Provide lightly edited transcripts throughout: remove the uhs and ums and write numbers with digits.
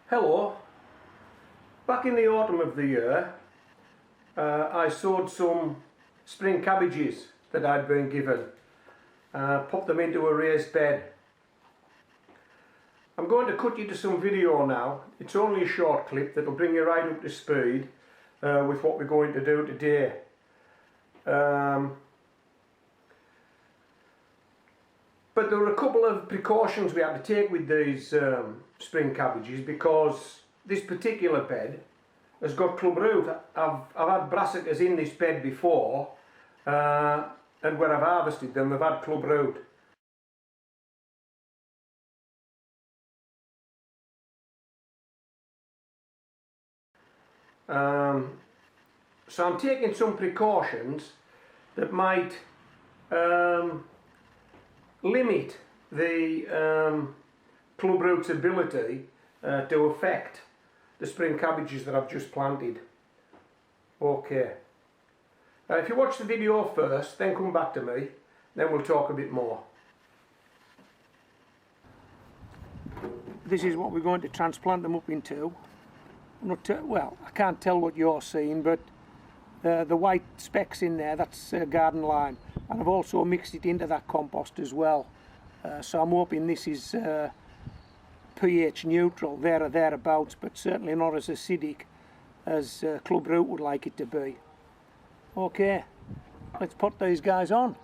Hello. Back in the autumn of the year I sowed some spring cabbages that I'd been given. Popped them into a raised bed. I'm going to cut you to some video now. It's only a short clip that'll bring you right up to speed with what we're going to do today. But there were a couple of precautions we had to take with these spring cabbages, because this particular bed has got clubroot. I've had brassicas in this bed before, and when I've harvested them, they've had clubroot. So I'm taking some precautions that might limit the clubroot's ability to affect the spring cabbages that I've just planted. Okay. If you watch the video first, then come back to me, then we'll talk a bit more. This is what we're going to transplant them up into. Well, I can't tell what you're seeing, but the white specks in there, that's garden lime, and I've also mixed it into that compost as well. So I'm hoping this is pH neutral, there or thereabouts, but certainly not as acidic as clubroot would like it to be. Okay, let's put these guys on.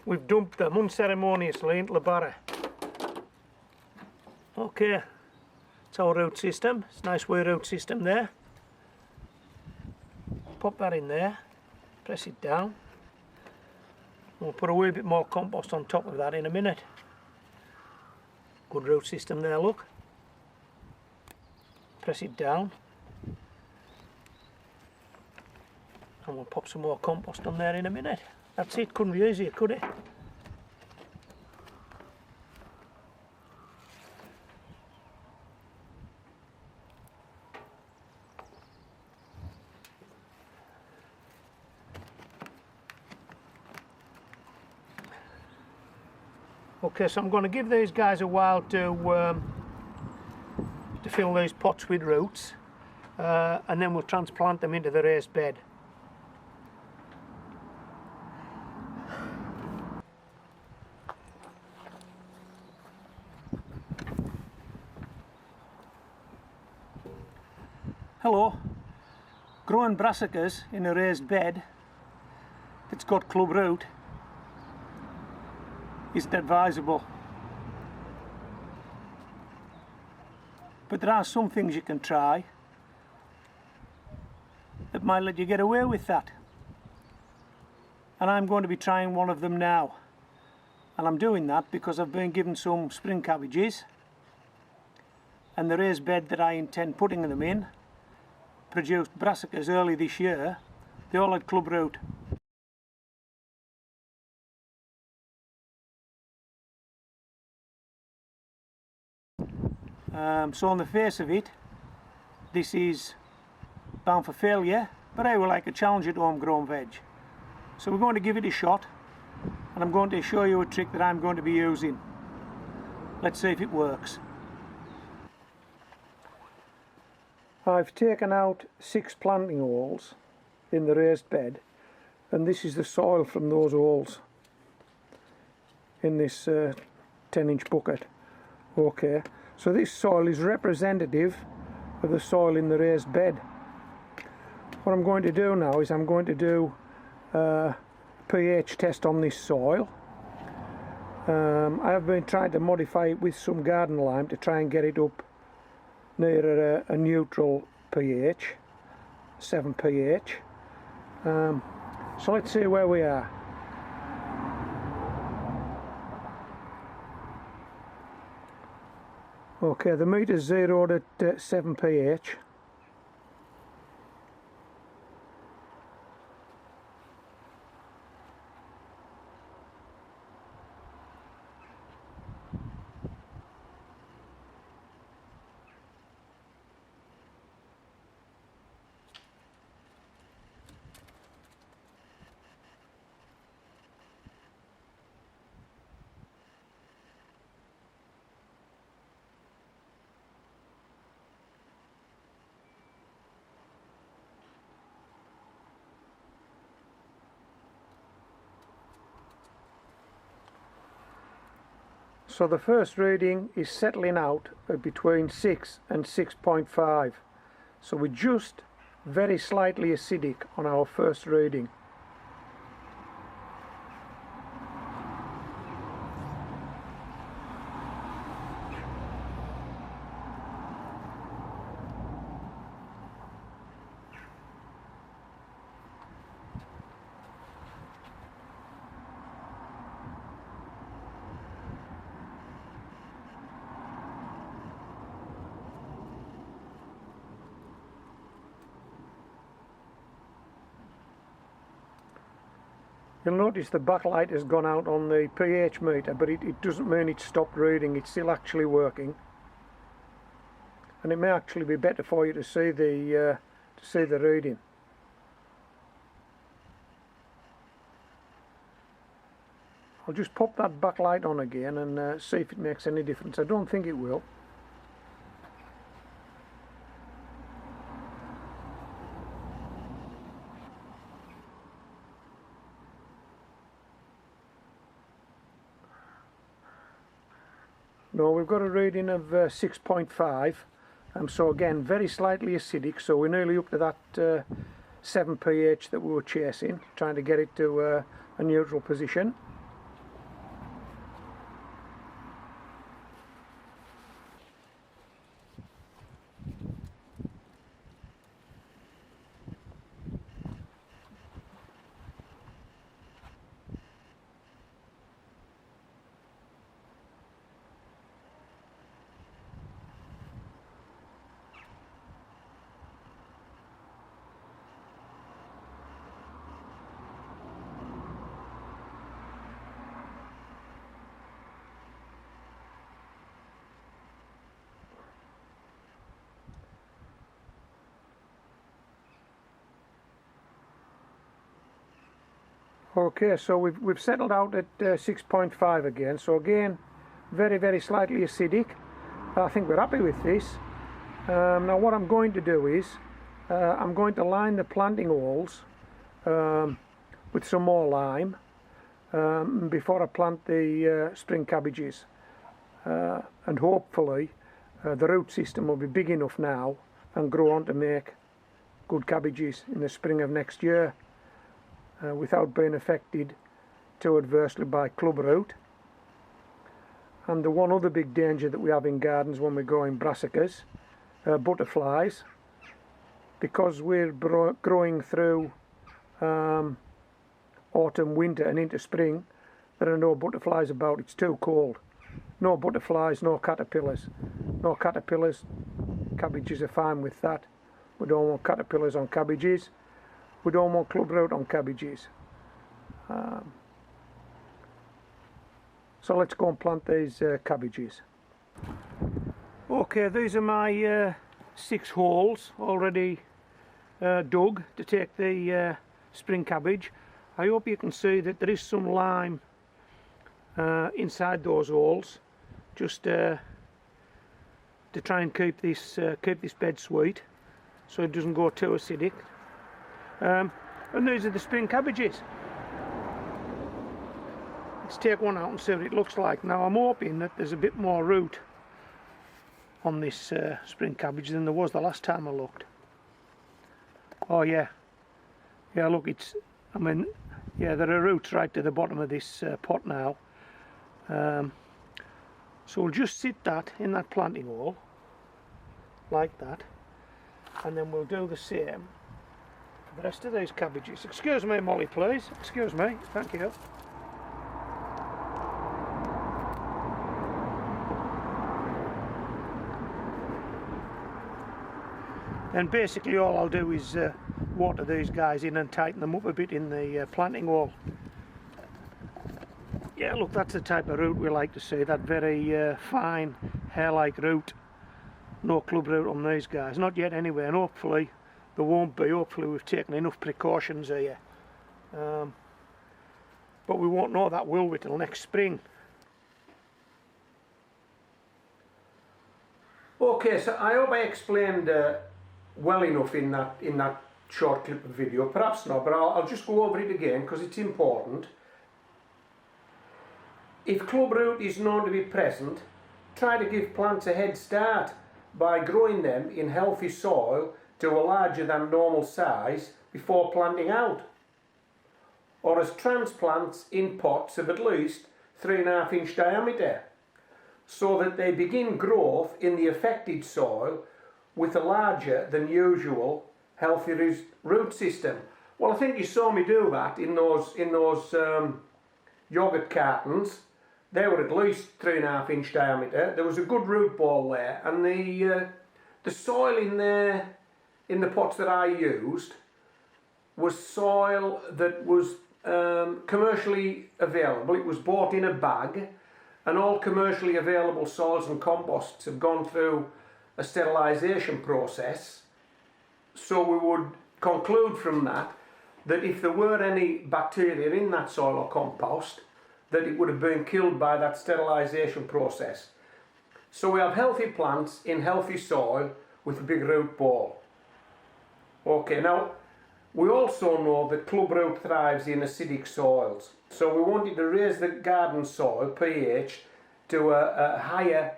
We've dumped them unceremoniously into the barrow. Okay, it's our root system. It's a nice wee root system there. Pop that in there, press it down. We'll put a wee bit more compost on top of that in a minute. Good root system there, look. Press it down. And we'll pop some more compost on there in a minute. That's it, couldn't be easier, could it? Okay, so I'm going to give these guys a while to fill these pots with roots, and then we'll transplant them into the raised bed. Hello. Growing brassicas in a raised bed that's got clubroot isn't advisable. But there are some things you can try that might let you get away with that. And I'm going to be trying one of them now. And I'm doing that because I've been given some spring cabbages, and the raised bed that I intend putting them in produced brassicas early this year. They all had clubroot. So on the face of it, this is bound for failure, but I would like a challenge at homegrown veg. So we're going to give it a shot, and I'm going to show you a trick that I'm going to be using. Let's see if it works. I've taken out 6 planting holes in the raised bed, and this is the soil from those holes in this 10-inch bucket. Okay, so this soil is representative of the soil in the raised bed. What I'm going to do now is I'm going to do a pH test on this soil. I have been trying to modify it with some garden lime to try and get it up near a neutral pH, 7 pH. So let's see where we are. Okay, the meter's zeroed at 7 pH. So the first reading is settling out at between 6 and 6.5. So we're just very slightly acidic on our first reading. You'll notice the backlight has gone out on the pH meter, but it doesn't mean it's stopped reading. It's still actually working, and it may actually be better for you to see the reading. I'll just pop that backlight on again and see if it makes any difference. I don't think it will. No, we've got a reading of 6.5, so again very slightly acidic, so we're nearly up to that 7 pH that we were chasing, trying to get it to a neutral position. Okay, so we've settled out at 6.5 again, so again very slightly acidic. I think we're happy with this. Now what I'm going to do is I'm going to line the planting holes with some more lime before I plant the spring cabbages, and hopefully the root system will be big enough now and grow on to make good cabbages in the spring of next year, without being affected too adversely by clubroot. And the one other big danger that we have in gardens when we're growing brassicas, butterflies, because we're growing through autumn, winter and into spring, there are no butterflies about. It's too cold. No butterflies, no caterpillars. No caterpillars, cabbages are fine with that. We don't want caterpillars on cabbages. We don't want clubroot on cabbages. So let's go and plant these cabbages. Okay, these are my 6 holes already dug to take the spring cabbage. I hope you can see that there is some lime inside those holes, just to try and keep this bed sweet, so it doesn't go too acidic. And these are the spring cabbages. Let's take one out and see what it looks like. Now I'm hoping that there's a bit more root on this spring cabbage than there was the last time I looked. Oh yeah, look, yeah, there are roots right to the bottom of this pot now. So we'll just sit that in that planting hole like that, and then we'll do the same for the rest of these cabbages. Excuse me, Molly, please. Excuse me. Thank you. And basically all I'll do is water these guys in and tighten them up a bit in the planting hole. Yeah, look, that's the type of root we like to see, that very fine hair-like root. No clubroot on these guys, not yet anyway, and hopefully there won't be. Hopefully we've taken enough precautions here. But we won't know that, will we, till next spring. Okay, so I hope I explained well enough in that short clip of video. Perhaps not, but I'll just go over it again because it's important. if clubroot is known to be present, try to give plants a head start by growing them in healthy soil to a larger than normal size before planting out, or as transplants in pots of at least 3.5 inch diameter, so that they begin growth in the affected soil with a larger than usual healthy root system. Well, I think you saw me do that in those yogurt cartons. They were at least 3.5 inch diameter. There was a good root ball there, and the soil in there, in the pots that I used, was soil that was commercially available. It was bought in a bag, and all commercially available soils and composts have gone through a sterilisation process. So we would conclude from that if there were any bacteria in that soil or compost, that it would have been killed by that sterilisation process. So we have healthy plants in healthy soil with a big root ball. Okay, now we also know that clubroot thrives in acidic soils. So we wanted to raise the garden soil pH to a higher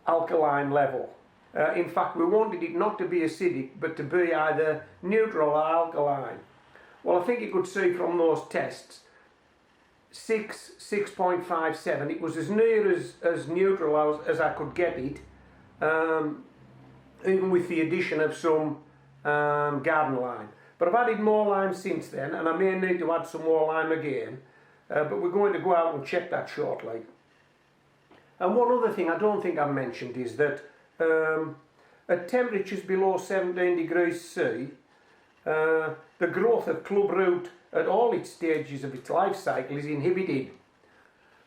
alkaline level. In fact, we wanted it not to be acidic, but to be either neutral or alkaline. Well, I think you could see from those tests, 6.57, it was as near as neutral as I could get it, even with the addition of some garden lime. But I've added more lime since then, and I may need to add some more lime again, but we're going to go out and check that shortly. And one other thing I don't think I've mentioned is that at temperatures below 17 degrees C, the growth of clubroot at all its stages of its life cycle is inhibited.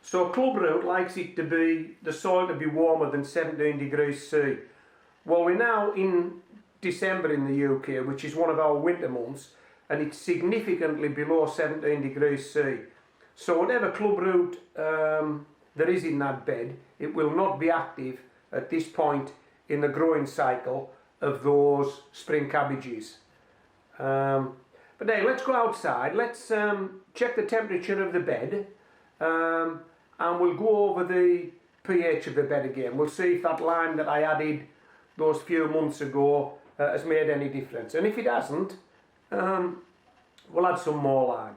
So clubroot likes it to be, the soil to be warmer than 17 degrees C. Well, we're now in December in the UK, which is one of our winter months, and it's significantly below 17 degrees C. So whatever clubroot there is in that bed, it will not be active at this point in the growing cycle of those spring cabbages. But hey, let's go outside, let's check the temperature of the bed, and we'll go over the pH of the bed again. We'll see if that lime that I added those few months ago has made any difference, and if it hasn't, we'll add some more lime.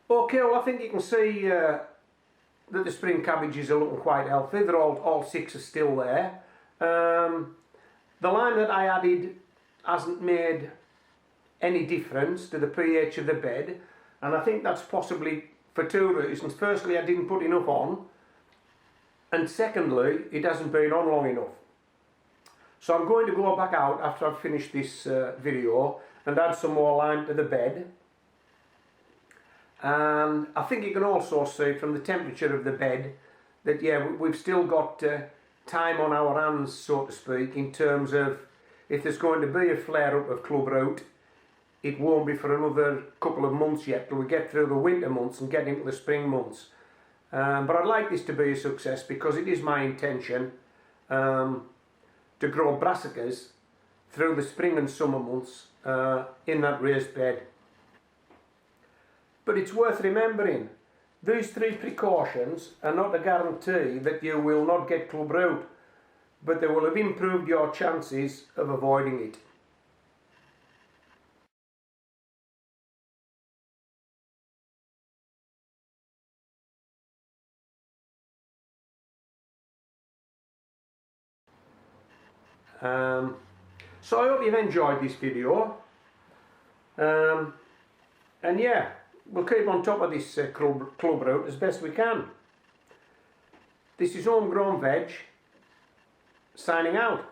Okay, well I think you can see that the spring cabbages are looking quite healthy. They're all 6 are still there. The lime that I added hasn't made any difference to the pH of the bed, and I think that's possibly for 2 reasons. Firstly, I didn't put enough on, and secondly, it hasn't been on long enough. So I'm going to go back out after I've finished this video and add some more lime to the bed. And I think you can also see from the temperature of the bed that, yeah, we've still got time on our hands, so to speak, in terms of if there's going to be a flare-up of clubroot, it won't be for another couple of months yet till we get through the winter months and get into the spring months. But I'd like this to be a success because it is my intention to grow brassicas through the spring and summer months in that raised bed. But it's worth remembering, these 3 precautions are not a guarantee that you will not get clubroot, but they will have improved your chances of avoiding it. So I hope you've enjoyed this video, and yeah, we'll keep on top of this clubroot as best we can. This is Homegrown Veg, signing out.